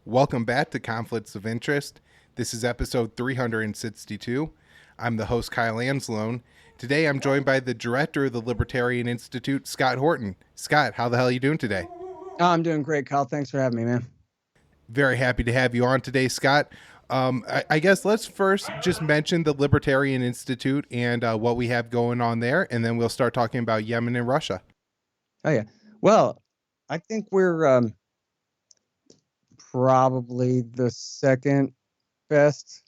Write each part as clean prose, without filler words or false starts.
Welcome back to Conflicts of Interest. This is episode 362. I'm the host, Kyle Anslone. Today I'm joined by the director of the Libertarian Institute, Scott Horton. Scott, how the hell are you doing today? Oh, I'm doing great, Kyle. Thanks for having me, man. Very happy to have you on today, Scott. I guess let's first just mention the Libertarian Institute and what we have going on there, and then we'll start talking about Yemen and Russia. Oh, yeah. Well, I think we're probably the second best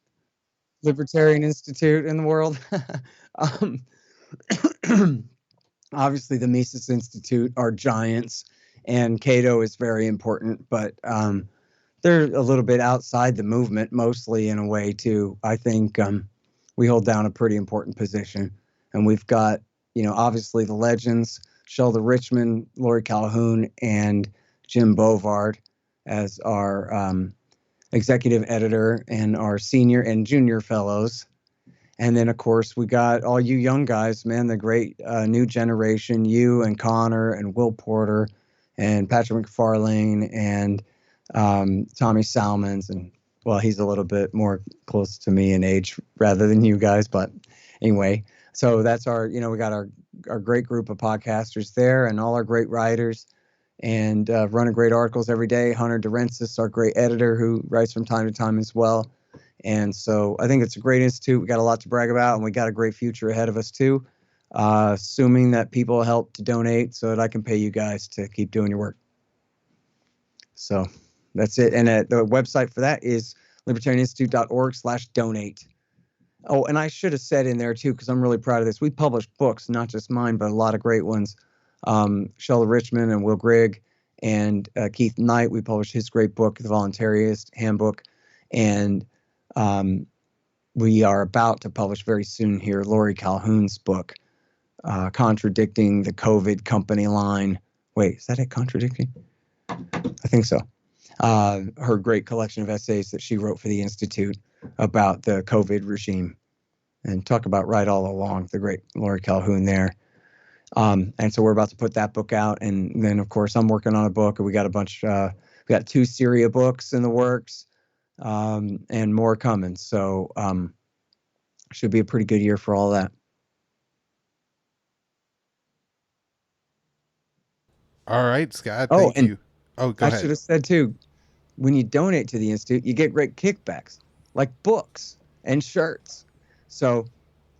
libertarian institute in the world. um, Obviously, the Mises Institute are giants, and Cato is very important, but they're a little bit outside the movement, mostly in a way, too. I think we hold down a pretty important position, and we've got, obviously the legends, Sheldon Richman, Lori Calhoun, and Jim Bovard as our executive editor and our senior and junior fellows. And then, of course, we got all you young guys, man, the great new generation, you and Connor and Will Porter and Patrick McFarlane and Tommy Salmons. And, well, he's a little bit more close to me in age rather than you guys. But anyway, so that's our, we got our great group of podcasters there and all our great writers and running great articles every day. Hunter Durensis, our great editor who writes from time to time as well. And so I think it's a great institute. We got a lot to brag about, and we got a great future ahead of us too, assuming that people help to donate so that I can pay you guys to keep doing your work. So that's it. And the website for that is libertarianinstitute.org/donate. Oh, and I should have said in there too, because I'm really proud of this. We publish books, not just mine, but a lot of great ones. Sheldon Richman and Will Grigg and Keith Knight, we published his great book, The Voluntarist Handbook. And we are about to publish very soon here Lori Calhoun's book, contradicting the COVID company line. Wait, is that it? Contradicting? I think so. Her great collection of essays that she wrote for the Institute about the COVID regime, and talk about right all along, the great Lori Calhoun there. And so we're about to put that book out. And then, of course, I'm working on a book. We got we got 2 Syria books in the works. And more coming. So should be a pretty good year for all that. All right, Scott, thank you. Oh, go ahead. I should have said, too, when you donate to the Institute, you get great kickbacks, like books and shirts. So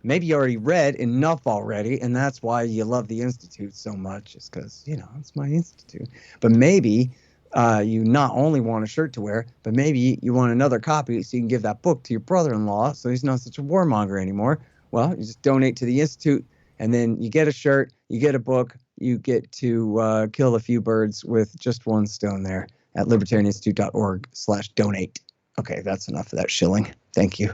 maybe you already read enough already, and that's why you love the Institute so much, is because, it's my Institute. But maybe you not only want a shirt to wear, but maybe you want another copy so you can give that book to your brother-in-law so he's not such a warmonger anymore. Well, you just donate to the Institute, and then you get a shirt, you get a book, you get to kill a few birds with just one stone there at libertarianinstitute.org/donate. Okay, that's enough of that shilling. Thank you.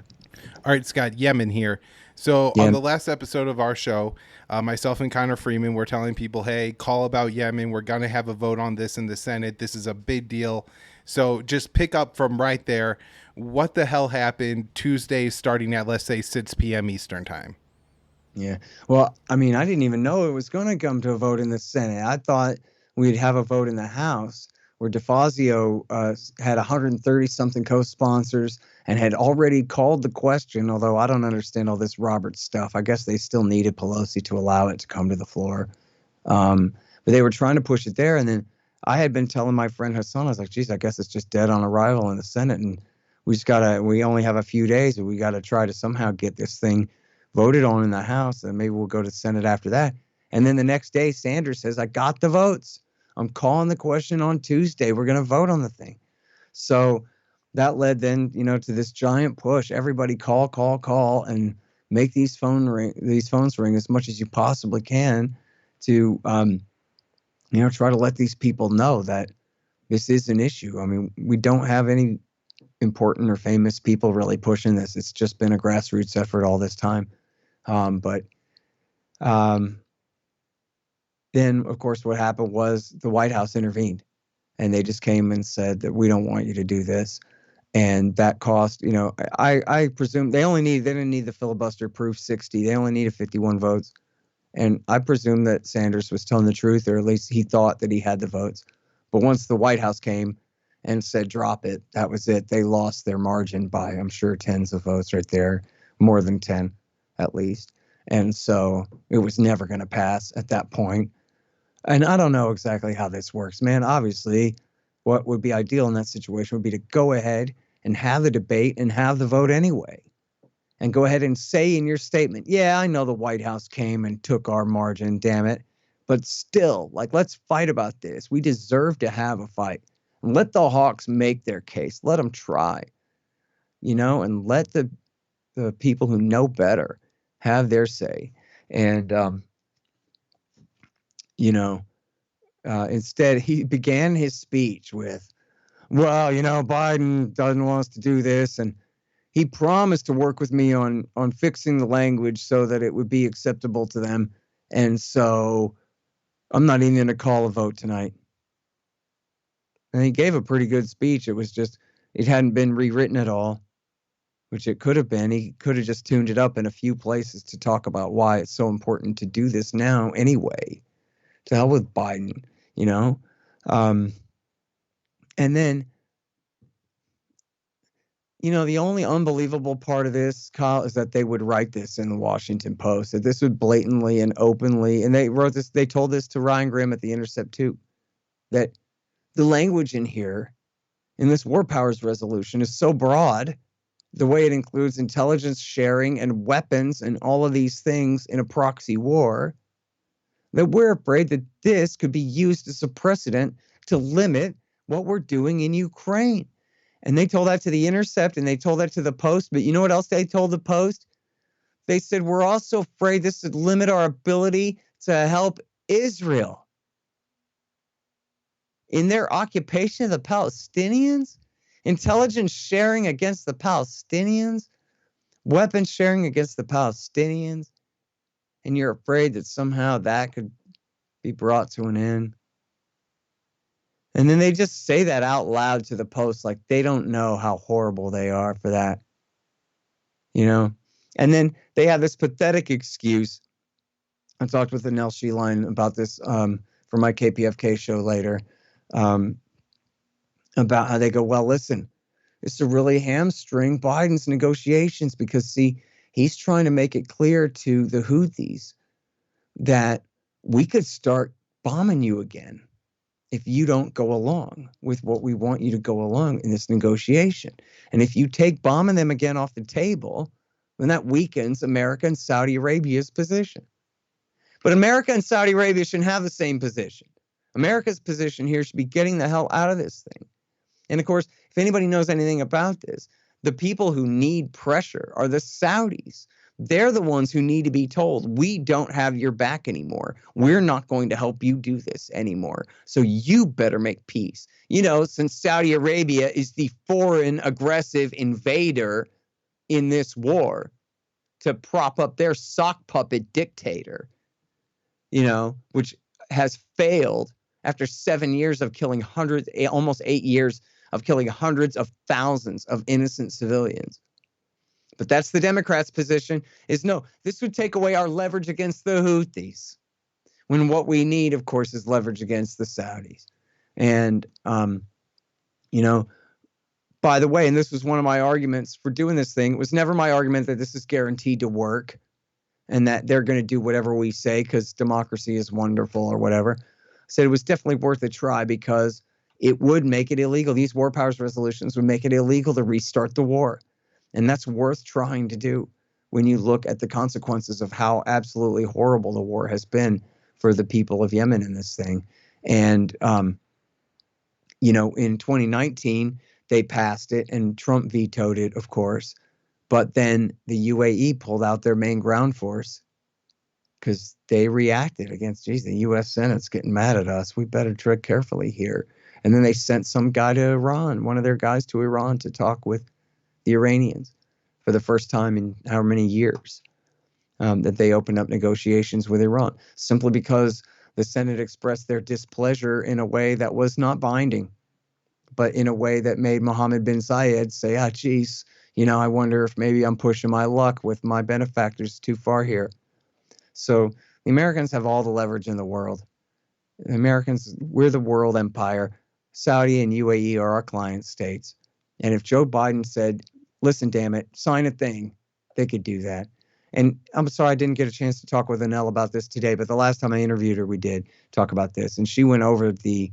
All right, Scott, Yemen here. So on the last episode of our show, myself and Connor Freeman were telling people, hey, call about Yemen. We're going to have a vote on this in the Senate. This is a big deal. So just pick up from right there. What the hell happened Tuesday starting at, let's say, 6 p.m. Eastern time? Yeah. Well, I mean, I didn't even know it was going to come to a vote in the Senate. I thought we'd have a vote in the House where DeFazio had 130-something co-sponsors and had already called the question, although I don't understand all this Roberts stuff. I guess they still needed Pelosi to allow it to come to the floor. But they were trying to push it there. And then I had been telling my friend Hassan, I was like, geez, I guess it's just dead on arrival in the Senate. And we only have a few days, and we got to try to somehow get this thing voted on in the House, and maybe we'll go to the Senate after that. And then the next day, Sanders says, I got the votes. I'm calling the question on Tuesday. We're going to vote on the thing. So that led then, to this giant push. Everybody call, and make these phones ring as much as you possibly can to, try to let these people know that this is an issue. I mean, we don't have any important or famous people really pushing this. It's just been a grassroots effort all this time. Then, of course, what happened was the White House intervened, and they just came and said that we don't want you to do this. And that cost, I presume they didn't need the filibuster proof 60. They only needed 51 votes. And I presume that Sanders was telling the truth, or at least he thought that he had the votes. But once the White House came, and said, drop it. That was it. They lost their margin by, I'm sure, tens of votes right there, more than 10 at least. And so it was never going to pass at that point. And I don't know exactly how this works, man. Obviously, what would be ideal in that situation would be to go ahead and have the debate and have the vote anyway. And go ahead and say in your statement, yeah, I know the White House came and took our margin, damn it. But still, like, let's fight about this. We deserve to have a fight. And let the Hawks make their case. Let them try, and let the people who know better have their say. And, instead, he began his speech with, well, Biden doesn't want us to do this. And he promised to work with me on fixing the language so that it would be acceptable to them. And so I'm not even going to call a vote tonight. And he gave a pretty good speech. It was just, it hadn't been rewritten at all, which it could have been. He could have just tuned it up in a few places to talk about why it's so important to do this now anyway. To hell with Biden, and then, the only unbelievable part of this, Kyle, is that they would write this in the Washington Post, that this would blatantly and openly, and they wrote this, they told this to Ryan Grimm at The Intercept too, that the language in here, in this war powers resolution, is so broad, the way it includes intelligence sharing and weapons and all of these things in a proxy war, that we're afraid that this could be used as a precedent to limit what we're doing in Ukraine. And they told that to The Intercept, and they told that to the Post. But you know what else they told the Post? They said, we're also afraid this would limit our ability to help Israel in their occupation of the Palestinians, intelligence sharing against the Palestinians, weapons sharing against the Palestinians. And you're afraid that somehow that could be brought to an end. And then they just say that out loud to the Post, like they don't know how horrible they are for that. And then they have this pathetic excuse. I talked with Anel Sheline about this for my KPFK show later, about how they go, well, listen, it's to really hamstring Biden's negotiations because, see, he's trying to make it clear to the Houthis that we could start bombing you again if you don't go along with what we want you to go along in this negotiation. And if you take bombing them again off the table, then that weakens America and Saudi Arabia's position. But America and Saudi Arabia shouldn't have the same position. America's position here should be getting the hell out of this thing. And of course, if anybody knows anything about this, the people who need pressure are the Saudis. They're the ones who need to be told, we don't have your back anymore. We're not going to help you do this anymore. So you better make peace. Since Saudi Arabia is the foreign aggressive invader in this war to prop up their sock puppet dictator, which has failed after 7 years of killing hundreds, almost 8 years of killing hundreds of thousands of innocent civilians. But that's the Democrats' position, is no, this would take away our leverage against the Houthis, when what we need, of course, is leverage against the Saudis. And, by the way, and this was one of my arguments for doing this thing, it was never my argument that this is guaranteed to work and that they're going to do whatever we say because democracy is wonderful or whatever. I said it was definitely worth a try because it would make it illegal. These war powers resolutions would make it illegal to restart the war. And that's worth trying to do when you look at the consequences of how absolutely horrible the war has been for the people of Yemen in this thing. And, in 2019, they passed it and Trump vetoed it, of course. But then the UAE pulled out their main ground force because they reacted against, geez, the U.S. Senate's getting mad at us. We better tread carefully here. And then they sent some guy to Iran, one of their guys to Iran to talk with the Iranians for the first time in how many years that they opened up negotiations with Iran, simply because the Senate expressed their displeasure in a way that was not binding, but in a way that made Mohammed bin Zayed say, geez, I wonder if maybe I'm pushing my luck with my benefactors too far here. So the Americans have all the leverage in the world. The Americans, we're the world empire. Saudi and UAE are our client states. And if Joe Biden said, listen, damn it, sign a thing, they could do that. And I'm sorry I didn't get a chance to talk with Anel about this today, but the last time I interviewed her, we did talk about this. And she went over the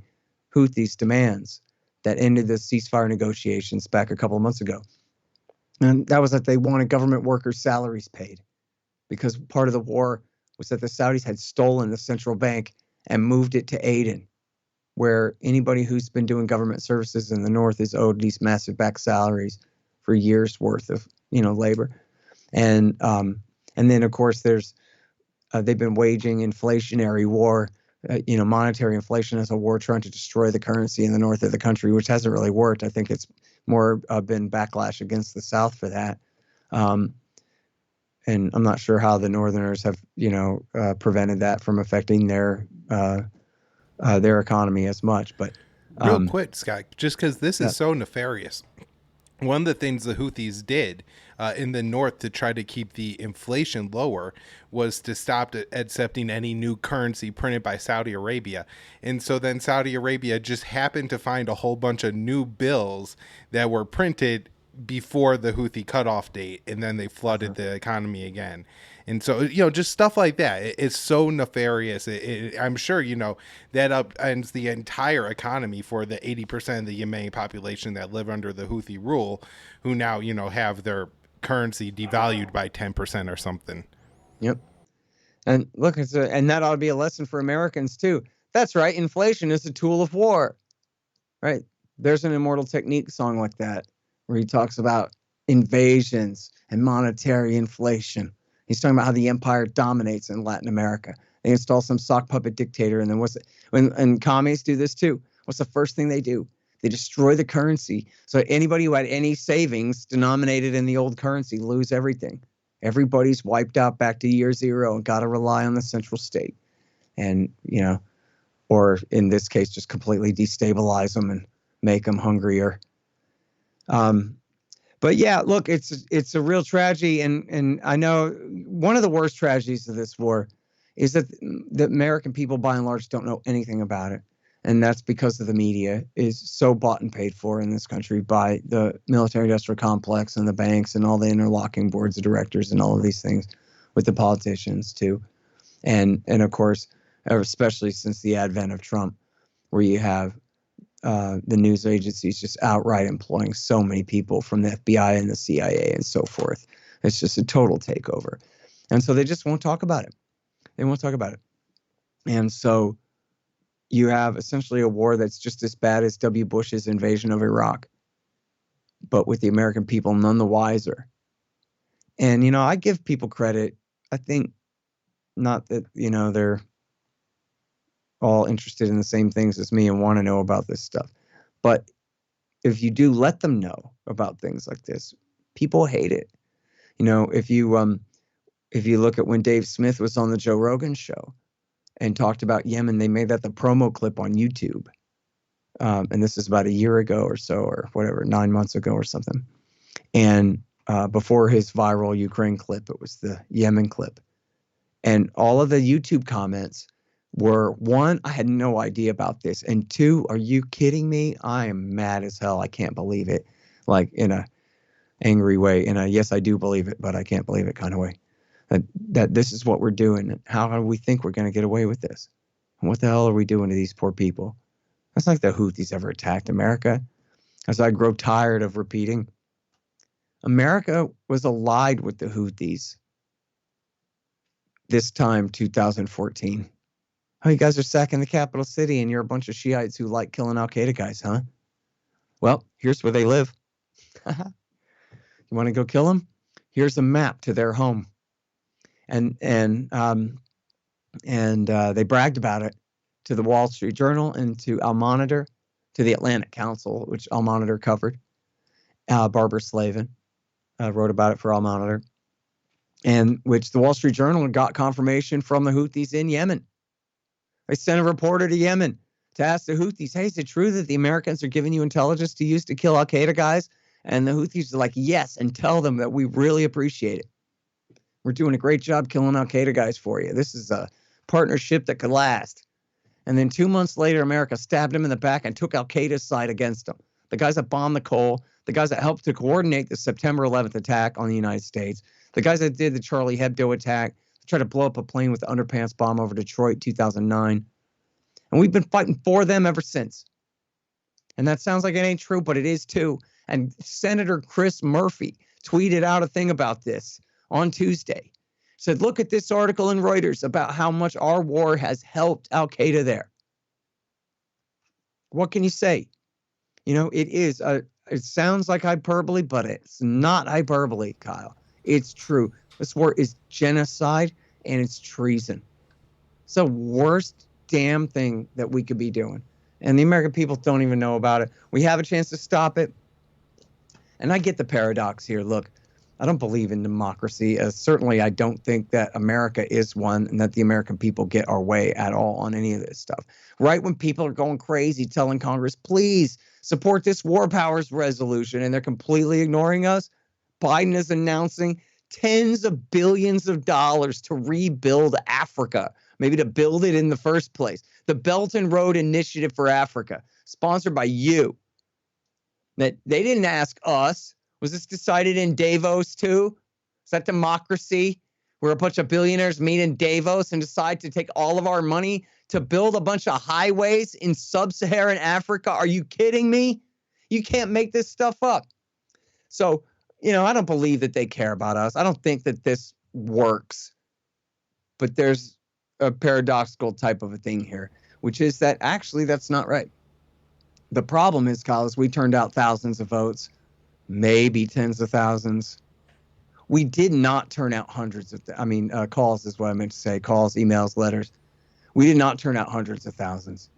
Houthis' demands that ended the ceasefire negotiations back a couple of months ago. And that was that they wanted government workers' salaries paid, because part of the war was that the Saudis had stolen the central bank and moved it to Aden, where anybody who's been doing government services in the north is owed these massive back salaries for years worth of, labor. And then of course there's they've been waging inflationary war, monetary inflation as a war trying to destroy the currency in the north of the country, which hasn't really worked. I think it's more been backlash against the south for that. And I'm not sure how the Northerners have, prevented that from affecting their economy as much. But real quick, Scott, just because this is so nefarious, one of the things the Houthis did in the north to try to keep the inflation lower was to stop accepting any new currency printed by Saudi Arabia. And so then Saudi Arabia just happened to find a whole bunch of new bills that were printed before the Houthi cutoff date, and then they flooded the economy again. And so, just stuff like that. It's so nefarious. I'm sure, that upends the entire economy for the 80% of the Yemeni population that live under the Houthi rule, who now, have their currency devalued by 10% or something. Yep. And look, and that ought to be a lesson for Americans too. That's right. Inflation is a tool of war, right? There's an Immortal Technique song like that, where he talks about invasions and monetary inflation. He's talking about how the empire dominates in Latin America. They install some sock puppet dictator, and then and commies do this too. What's the first thing they do? They destroy the currency. So anybody who had any savings denominated in the old currency lose everything. Everybody's wiped out back to year zero and got to rely on the central state. And, or in this case, just completely destabilize them and make them hungrier. But yeah, look, it's a real tragedy, and I know one of the worst tragedies of this war is that the American people, by and large, don't know anything about it, and that's because of the media is so bought and paid for in this country by the military-industrial complex and the banks and all the interlocking boards of directors and all of these things with the politicians too, and of course, especially since the advent of Trump, where you have the news agencies just outright employing so many people from the FBI and the CIA and so forth. It's just a total takeover. And so they just won't talk about it. They won't talk about it. And so you have essentially a war that's just as bad as W. Bush's invasion of Iraq, but with the American people none the wiser. And, I give people credit. I think not that, they're all interested in the same things as me and want to know about this stuff. But if you do let them know about things like this, people hate it. If you look at when Dave Smith was on the Joe Rogan show and talked about Yemen, they made that the promo clip on YouTube. And this is about a year ago or so, or whatever, 9 months ago or something. And before his viral Ukraine clip, it was the Yemen clip. And all of the YouTube comments were, one, I had no idea about this. And two, are you kidding me? I am mad as hell. I can't believe it. Like in a angry way. In a, yes, I do believe it, but I can't believe it kind of way. That this is what we're doing. How do we think we're going to get away with this? And what the hell are we doing to these poor people? That's like the Houthis ever attacked America. As I grow tired of repeating, America was allied with the Houthis this time, 2014. Oh, you guys are sacking the capital city and you're a bunch of Shiites who like killing Al-Qaeda guys, huh? Well, here's where they live. You want to go kill them? Here's a map to their home. And they bragged about it to the Wall Street Journal and to Al Monitor, to the Atlantic Council, which Al Monitor covered. Barbara Slavin wrote about it for Al Monitor, and which the Wall Street Journal got confirmation from the Houthis in Yemen. They sent a reporter to Yemen to ask the Houthis, hey, is it true that the Americans are giving you intelligence to use to kill Al-Qaeda guys? And the Houthis are like, yes, and tell them that we really appreciate it. We're doing a great job killing Al-Qaeda guys for you. This is a partnership that could last. And then 2 months later, America stabbed him in the back and took Al-Qaeda's side against him. The guys that bombed the Cole, the guys that helped to coordinate the September 11th attack on the United States, the guys that did the Charlie Hebdo attack, tried to blow up a plane with the underpants bomb over Detroit 2009. And we've been fighting for them ever since. And that sounds like it ain't true, but it is too. And Senator Chris Murphy tweeted out a thing about this on Tuesday. Said, look at this article in Reuters about how much our war has helped Al-Qaeda there. What can you say? It sounds like hyperbole, but it's not hyperbole, Kyle. It's true. This war is genocide and it's treason. It's the worst damn thing that we could be doing. And the American people don't even know about it. We have a chance to stop it. And I get the paradox here. Look, I don't believe in democracy. Certainly, I don't think that America is one and that the American people get our way at all on any of this stuff. Right when people are going crazy telling Congress, please support this war powers resolution, and they're completely ignoring us, Biden is announcing tens of billions of dollars to rebuild Africa, maybe to build it in the first place. The Belt and Road Initiative for Africa, sponsored by you. That they didn't ask us. Was this decided in Davos too? Is that democracy? Where a bunch of billionaires meet in Davos and decide to take all of our money to build a bunch of highways in sub-Saharan Africa? Are you kidding me? You can't make this stuff up. So, I don't believe that they care about us. I don't think that this works. But there's a paradoxical type of a thing here, which is that actually that's not right. The problem is, Kyle, is we turned out thousands of votes, maybe tens of thousands. We did not turn out hundreds of, calls is what I meant to say, calls, emails, letters. We did not turn out hundreds of thousands,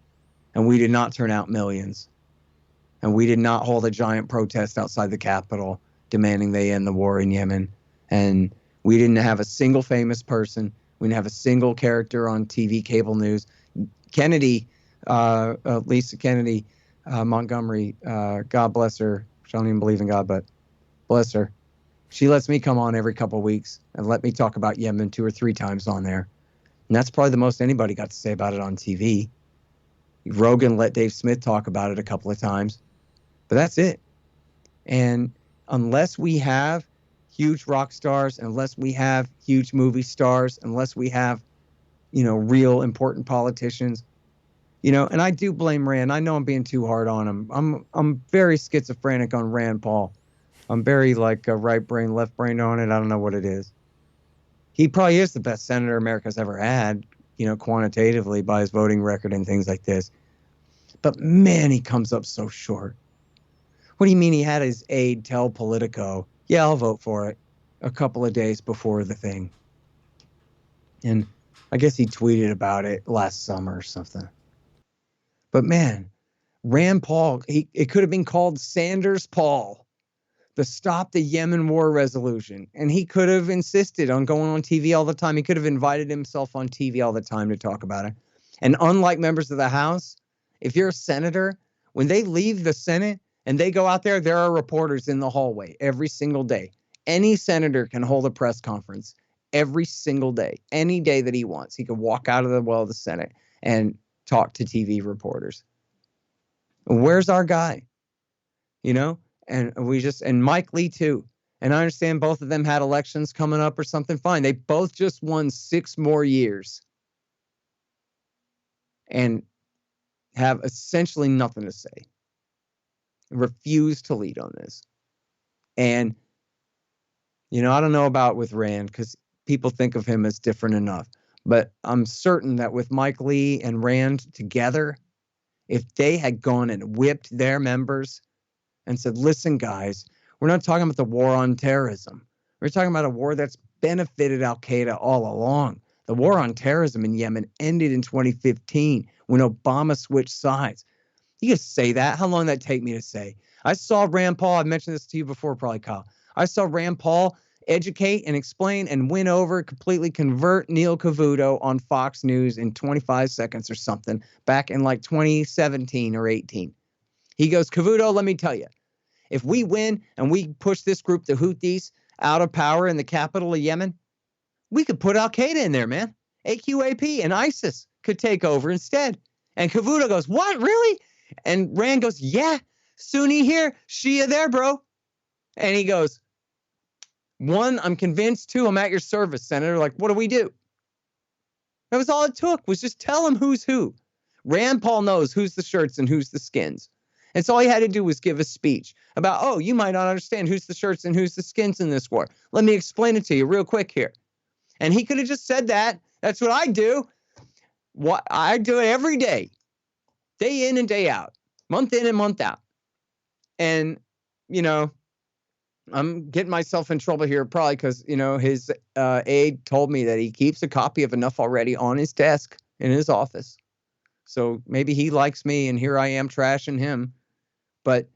and we did not turn out millions, and we did not hold a giant protest outside the Capitol demanding they end the war in Yemen, and we didn't have a single famous person. We didn't have a single character on TV, cable news. Kennedy, Lisa Kennedy, Montgomery, God bless her. I don't even believe in God, but bless her. She lets me come on every couple of weeks and let me talk about Yemen 2 or 3 times on there. And that's probably the most anybody got to say about it on TV. Rogan let Dave Smith talk about it a couple of times, but that's it. And unless we have huge rock stars, unless we have huge movie stars, unless we have, real important politicians, and I do blame Rand. I know I'm being too hard on him. I'm very schizophrenic on Rand Paul. I'm very right brain, left brain on it. I don't know what it is. He probably is the best senator America's ever had, quantitatively by his voting record and things like this. But man, he comes up so short. What do you mean he had his aide tell Politico, yeah, I'll vote for it, a couple of days before the thing? And I guess he tweeted about it last summer or something. But man, Rand Paul, it could have been called Sanders Paul, the Stop the Yemen War resolution. And he could have insisted on going on TV all the time. He could have invited himself on TV all the time to talk about it. And unlike members of the House, if you're a senator, when they leave the Senate and they go out there, there are reporters in the hallway every single day. Any senator can hold a press conference every single day, any day that he wants. He could walk out of the Senate and talk to TV reporters. Where's our guy? And Mike Lee too. And I understand both of them had elections coming up or something. Fine. They both just won 6 more years and have essentially nothing to say. Refuse to lead on this. And, I don't know about with Rand because people think of him as different enough. But I'm certain that with Mike Lee and Rand together, if they had gone and whipped their members and said, listen, guys, we're not talking about the war on terrorism. We're talking about a war that's benefited Al-Qaeda all along. The war on terrorism in Yemen ended in 2015 when Obama switched sides. You can say that. How long did that take me to say? I saw Rand Paul. I've mentioned this to you before, probably, Kyle. I saw Rand Paul educate and explain and win over, completely convert Neil Cavuto on Fox News in 25 seconds or something back in 2017 or 18. He goes, Cavuto, let me tell you, if we win and we push this group, the Houthis, out of power in the capital of Yemen, we could put Al-Qaeda in there, man. AQAP and ISIS could take over instead. And Cavuto goes, what, really? And Rand goes, yeah, Sunni here, Shia there, bro. And he goes, 1, I'm convinced. 2, I'm at your service, Senator. Like, what do we do? That was all it took, was just tell him who's who. Rand Paul knows who's the shirts and who's the skins. And so all he had to do was give a speech about, oh, you might not understand who's the shirts and who's the skins in this war. Let me explain it to you real quick here. And he could have just said that. That's what I do. What I do it every day in and day out, month in and month out. And, you know, I'm getting myself in trouble here probably because, you know, his aide told me that he keeps a copy of Enough Already on his desk in his office. So maybe he likes me and here I am trashing him. But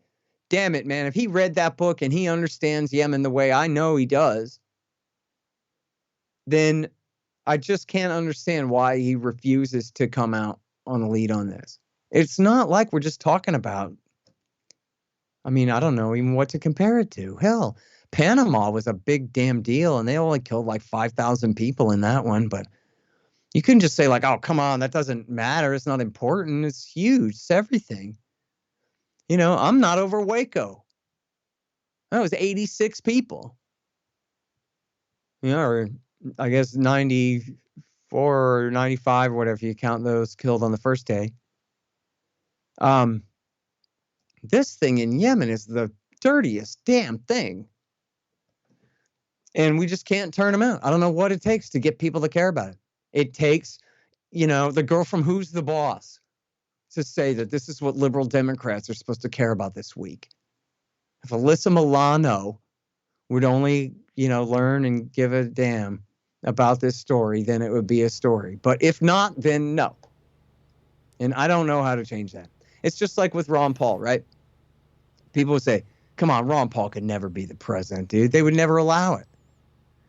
damn it, man, if he read that book and he understands Yemen the way I know he does, then I just can't understand why he refuses to come out on a lead on this. It's not like we're just talking about, I mean, I don't know even what to compare it to. Hell, Panama was a big damn deal, and they only killed like 5,000 people in that one. But you couldn't just say like, oh, come on, that doesn't matter. It's not important. It's huge. It's everything. You know, I'm not over Waco. That was 86 people. You know, or I guess 94 or 95 or whatever you count those killed on the first day. This thing in Yemen is the dirtiest damn thing. And we just can't turn them out. I don't know what it takes to get people to care about it. It takes, you know, the girl from Who's the Boss to say that this is what liberal Democrats are supposed to care about this week. If Alyssa Milano would only, you know, learn and give a damn about this story, then it would be a story. But if not, then no. And I don't know how to change that. It's just like with Ron Paul, right? People would say, come on, Ron Paul could never be the president, dude. They would never allow it.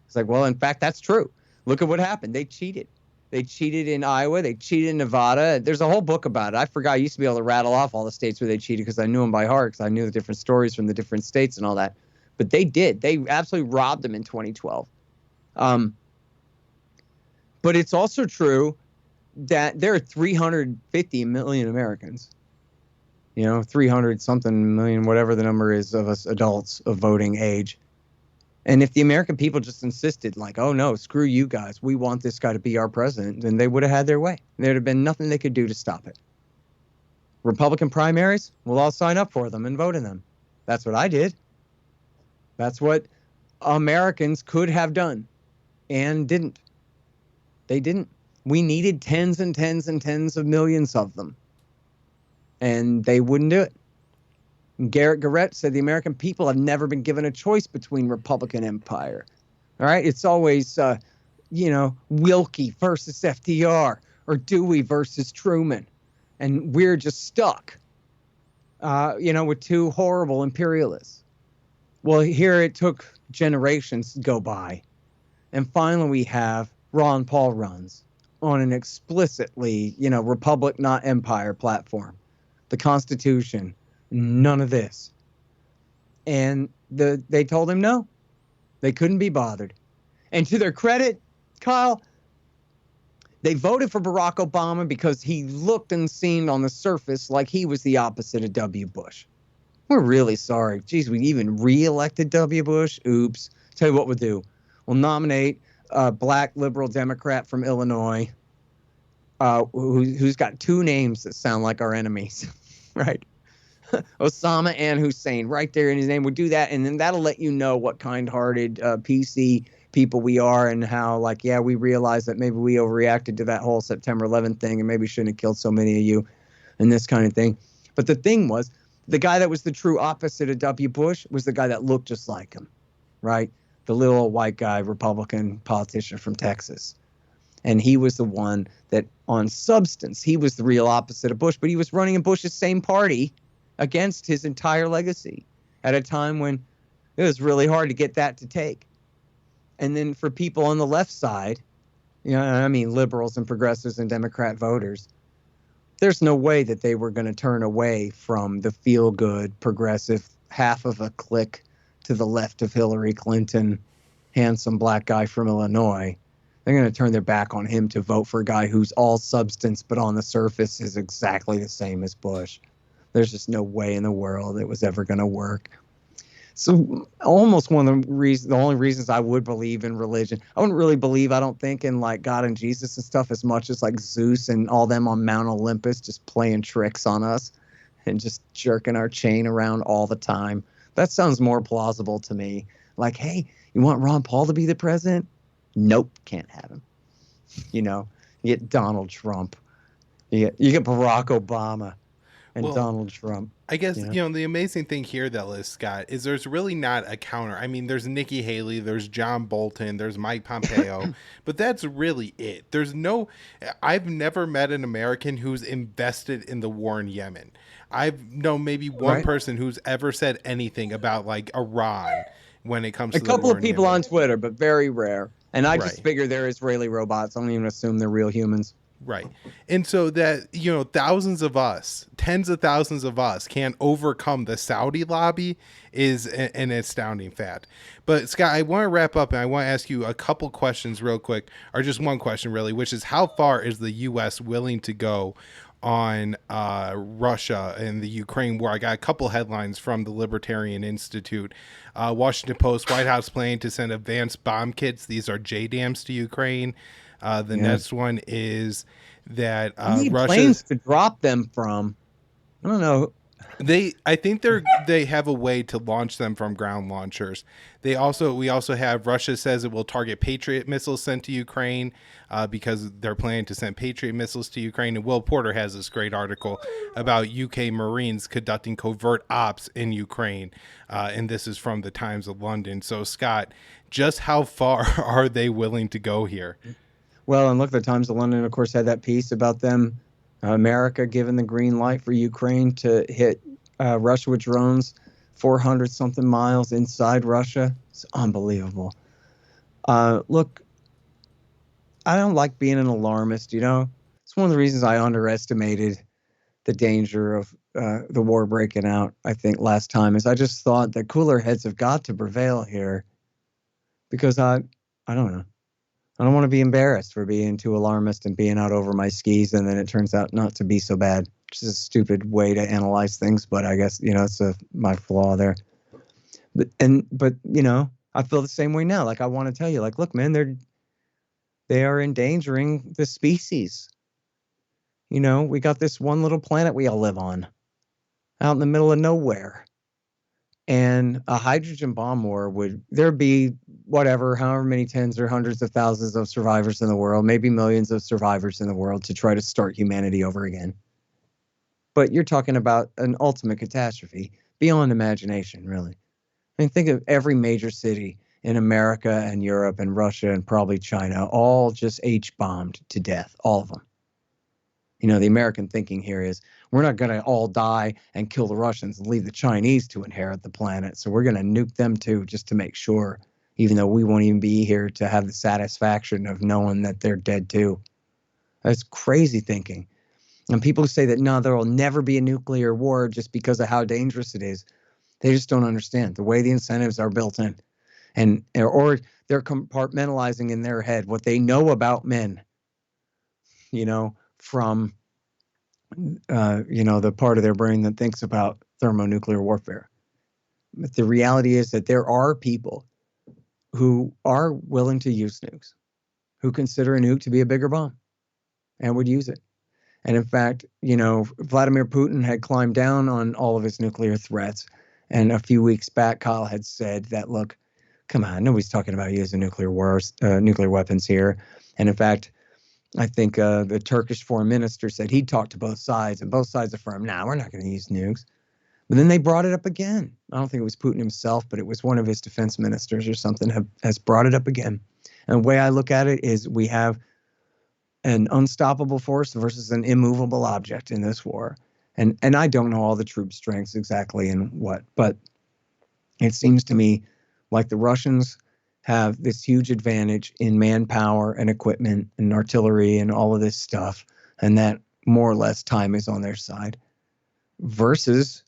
It's like, well, in fact, that's true. Look at what happened. They cheated. They cheated in Iowa. They cheated in Nevada. There's a whole book about it. I forgot. I used to be able to rattle off all the states where they cheated because I knew them by heart, because I knew the different stories from the different states and all that. But they did. They absolutely robbed them in 2012. But it's also true that there are 350 million Americans, you know, 300 something million, whatever the number is of us adults of voting age. And if the American people just insisted like, oh no, screw you guys, we want this guy to be our president, then they would have had their way. There'd have been nothing they could do to stop it. Republican primaries, we'll all sign up for them and vote in them. That's what I did. That's what Americans could have done and didn't. They didn't. We needed tens and tens and tens of millions of them. And they wouldn't do it. And Garrett Garrett said the American people have never been given a choice between Republican empire. All right? It's always, you know, Wilkie versus FDR or Dewey versus Truman. And we're just stuck, you know, with two horrible imperialists. Well, here it took generations to go by. And finally we have Ron Paul runs on an explicitly, you know, republic, not empire platform. The Constitution, none of this. And they told him no. They couldn't be bothered. And to their credit, Kyle, they voted for Barack Obama because he looked and seemed on the surface like he was the opposite of W. Bush. We're really sorry. Geez, we even re-elected W. Bush? Oops. Tell you what we'll do. We'll nominate a black liberal Democrat from Illinois who's got two names that sound like our enemies, right? Osama and Hussein right there in his name. We'll do that, and then that'll let you know what kind-hearted PC people we are and how, like, yeah, we realize that maybe we overreacted to that whole September 11th thing and maybe shouldn't have killed so many of you and this kind of thing. But the thing was, the guy that was the true opposite of W. Bush was the guy that looked just like him, right? The little white guy, Republican politician from Texas. And he was the one that, on substance, he was the real opposite of Bush, but he was running in Bush's same party against his entire legacy at a time when it was really hard to get that to take. And then for people on the left side, you know, I mean, liberals and progressives and Democrat voters, there's no way that they were going to turn away from the feel-good, progressive, half of a clique to the left of Hillary Clinton, handsome black guy from Illinois, They're going to turn their back on him to vote for a guy who's all substance, but on the surface is exactly the same as Bush. There's just no way in the world it was ever going to work. So almost one of the only reasons I would believe in religion, I wouldn't really believe, I don't think, in like God and Jesus and stuff as much as like Zeus and all them on Mount Olympus just playing tricks on us and just jerking our chain around all the time. That sounds more plausible to me. Like, hey, you want Ron Paul to be the president? Nope, can't have him. You get Donald Trump. You get Barack Obama and Donald Trump. I guess, the amazing thing here, though, is, Scott, is there's really not a counter. I mean, there's Nikki Haley, there's John Bolton, there's Mike Pompeo, but that's really it. I've never met an American who's invested in the war in Yemen. I've known maybe one person who's ever said anything about, like, Iran when it comes to the war in Yemen. A couple of people on Twitter, but very rare. And I just figure they're Israeli robots. I don't even assume they're real humans. Right. And so that, thousands of us, tens of thousands of us can't overcome the Saudi lobby is an astounding fact. But Scott, I want to wrap up and I want to ask you a couple questions real quick, or just one question really, which is how far is the U.S. willing to go on Russia and the Ukraine war? I got a couple headlines from the Libertarian Institute. Washington Post, White House planning to send advanced bomb kits. These are JDAMs to Ukraine. Next one is that Russia plans to drop them from. I don't know. I think they have a way to launch them from ground launchers. We also have Russia says it will target Patriot missiles sent to Ukraine because they're planning to send Patriot missiles to Ukraine. And Will Porter has this great article about UK Marines conducting covert ops in Ukraine. And this is from the Times of London. So Scott, just how far are they willing to go here? Well, and look, the Times of London, of course, had that piece about them, America giving the green light for Ukraine to hit Russia with drones 400-something miles inside Russia. It's unbelievable. Look, I don't like being an alarmist, It's one of the reasons I underestimated the danger of the war breaking out, I think, last time, is I just thought that cooler heads have got to prevail here because I don't know. I don't want to be embarrassed for being too alarmist and being out over my skis, and then it turns out not to be so bad. Which is a stupid way to analyze things, but I guess it's my flaw there. But I feel the same way now. Like I want to tell you, like, look, man, they are endangering the species. We got this one little planet we all live on, out in the middle of nowhere. And a hydrogen bomb war there'd be however many tens or hundreds of thousands of survivors in the world, maybe millions of survivors in the world to try to start humanity over again. But you're talking about an ultimate catastrophe beyond imagination, really. I mean, think of every major city in America and Europe and Russia and probably China, all just H-bombed to death, all of them. The American thinking here is we're not going to all die and kill the Russians and leave the Chinese to inherit the planet. So we're going to nuke them too, just to make sure, even though we won't even be here to have the satisfaction of knowing that they're dead too. That's crazy thinking. And people who say that, no, there will never be a nuclear war just because of how dangerous it is. They just don't understand the way the incentives are built in. Or they're compartmentalizing in their head what they know about men, from, the part of their brain that thinks about thermonuclear warfare. But the reality is that there are people who are willing to use nukes, who consider a nuke to be a bigger bomb and would use it. And in fact, Vladimir Putin had climbed down on all of his nuclear threats. And a few weeks back, Kyle had said that, look, come on, nobody's talking about using nuclear weapons here. And in fact, I think the Turkish foreign minister said he'd talked to both sides, and both sides affirmed, we're not going to use nukes. But then they brought it up again. I don't think it was Putin himself, but it was one of his defense ministers or something has brought it up again. And the way I look at it is we have an unstoppable force versus an immovable object in this war. And I don't know all the troop strengths exactly and what, but it seems to me like the Russians have this huge advantage in manpower and equipment and artillery and all of this stuff, and that more or less time is on their side, versus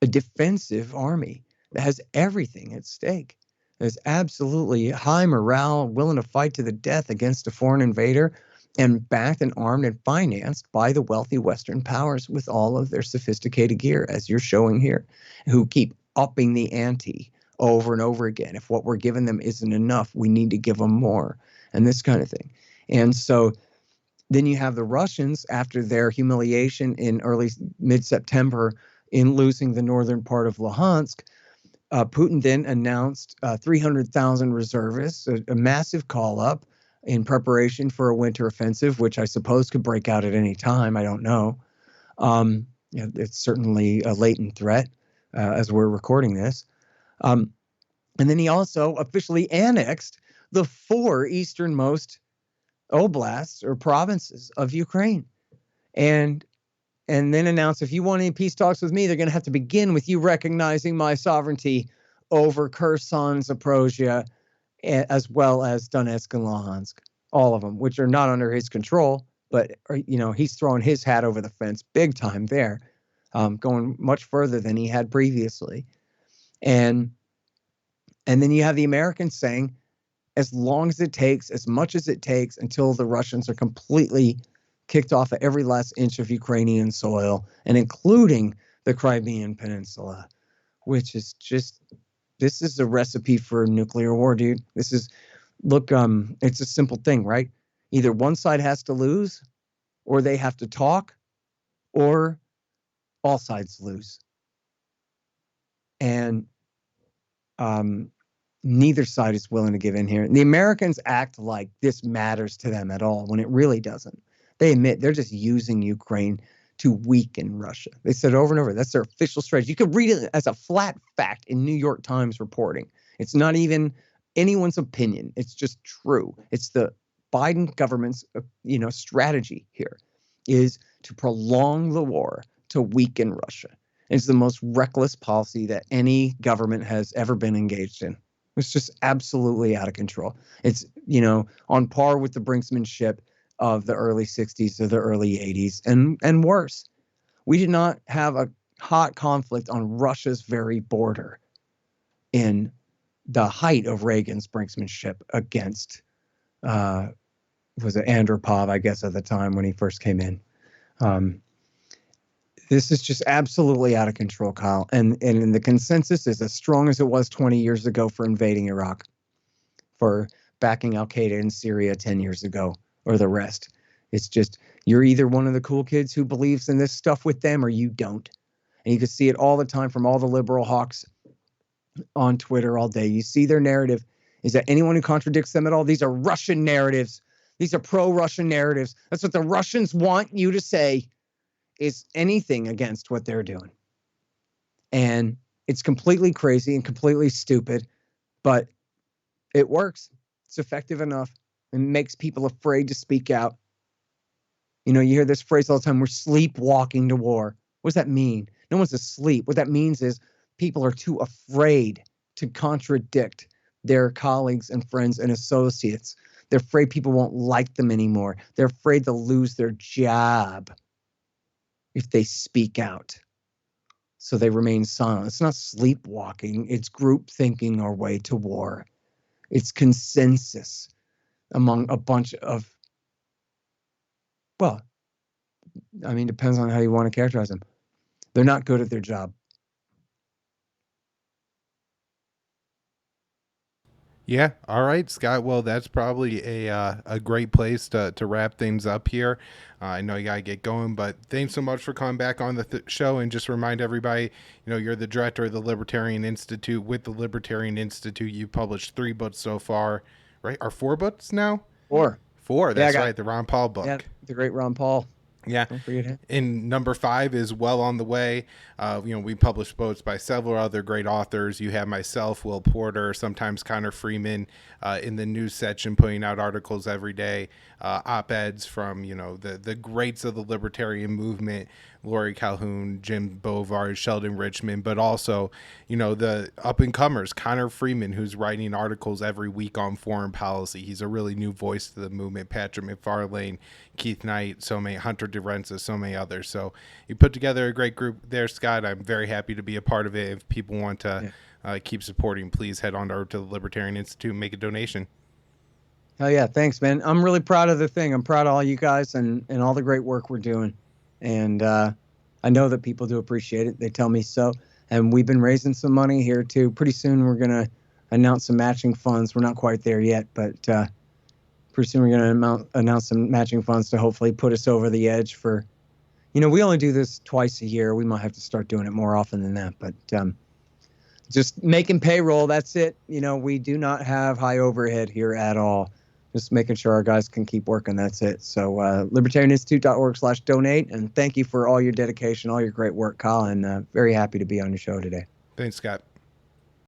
a defensive army that has everything at stake. There's absolutely high morale, willing to fight to the death against a foreign invader, and backed and armed and financed by the wealthy Western powers with all of their sophisticated gear, as you're showing here, who keep upping the ante over and over again. If what we're giving them isn't enough, we need to give them more, and this kind of thing. And so then you have the Russians, after their humiliation in early mid-September in losing the northern part of Luhansk. Putin then announced 300,000 reservists, a massive call up in preparation for a winter offensive, which I suppose could break out at any time. I don't know. It's certainly a latent threat as we're recording this. And then he also officially annexed the 4 easternmost oblasts or provinces of Ukraine. And then announced, if you want any peace talks with me, they're going to have to begin with you recognizing my sovereignty over Kherson, Zaporozhye, as well as Donetsk and Luhansk, all of them, which are not under his control, but he's throwing his hat over the fence big time there, going much further than he had previously. And then you have the Americans saying, as long as it takes, as much as it takes, until the Russians are completely kicked off of every last inch of Ukrainian soil, and including the Crimean Peninsula, which is just, this is a recipe for nuclear war, dude. This is, look, it's a simple thing, right? Either one side has to lose, or they have to talk, or all sides lose. And neither side is willing to give in here. And the Americans act like this matters to them at all when it really doesn't. They admit they're just using Ukraine to weaken Russia. They said over and over, that's their official strategy. You could read it as a flat fact in New York Times reporting. It's not even anyone's opinion. It's just true. It's the Biden government's, strategy here is to prolong the war, to weaken Russia. It's the most reckless policy that any government has ever been engaged in. It's just absolutely out of control. It's, on par with the brinksmanship of the early 60s or the early 80s and worse. We did not have a hot conflict on Russia's very border in the height of Reagan's brinksmanship against, was it Andropov, I guess, at the time when he first came in. This is just absolutely out of control, Kyle. And the consensus is as strong as it was 20 years ago for invading Iraq, for backing al-Qaeda in Syria 10 years ago, or the rest. It's just, you're either one of the cool kids who believes in this stuff with them, or you don't. And you can see it all the time from all the liberal hawks on Twitter all day. You see their narrative is that anyone who contradicts them at all, these are Russian narratives. These are pro-Russian narratives. That's what the Russians want you to say, is anything against what they're doing. And it's completely crazy and completely stupid, but it works. It's effective enough and makes people afraid to speak out. You hear this phrase all the time, we're sleepwalking to war. What does that mean? No one's asleep. What that means is people are too afraid to contradict their colleagues and friends and associates. They're afraid people won't like them anymore. They're afraid they'll lose their job if they speak out. So they remain silent. It's not sleepwalking. It's group thinking our way to war. It's consensus among a bunch of, depends on how you want to characterize them. They're not good at their job. Yeah. All right, Scott. Well, that's probably a great place to wrap things up here. I know you got to get going, but thanks so much for coming back on the show. And just remind everybody, you're the director of the Libertarian Institute. With the Libertarian Institute, you've published 3 books so far, right? Or 4 books now? 4. 4. That's right. The Ron Paul book. Yeah, the great Ron Paul. Yeah. And number 5 is well on the way. We publish books by several other great authors. You have myself, Will Porter, sometimes Connor Freeman in the news section, putting out articles every day, op-eds from, the greats of the libertarian movement, Lori Calhoun, Jim Bovard, Sheldon Richmond, but also, the up-and-comers, Connor Freeman, who's writing articles every week on foreign policy. He's a really new voice to the movement. Patrick McFarlane, Keith Knight, so many, Hunter DeRenza, so many others. So you put together a great group there, Scott. I'm very happy to be a part of it. If people want to keep supporting, please head on over to the Libertarian Institute and make a donation. Oh yeah, thanks, man. I'm really proud of the thing. I'm proud of all you guys and all the great work we're doing. And I know that people do appreciate it. They tell me so. And we've been raising some money here too. Pretty soon we're gonna announce some matching funds. We're not quite there yet, but pretty soon we're gonna announce some matching funds to hopefully put us over the edge for. We only do this twice a year. We might have to start doing it more often than that. But just making payroll, that's it. We do not have high overhead here at all. Just making sure our guys can keep working. That's it. So libertarianinstitute.org/donate. And thank you for all your dedication, all your great work, Kyle. And very happy to be on your show today. Thanks, Scott.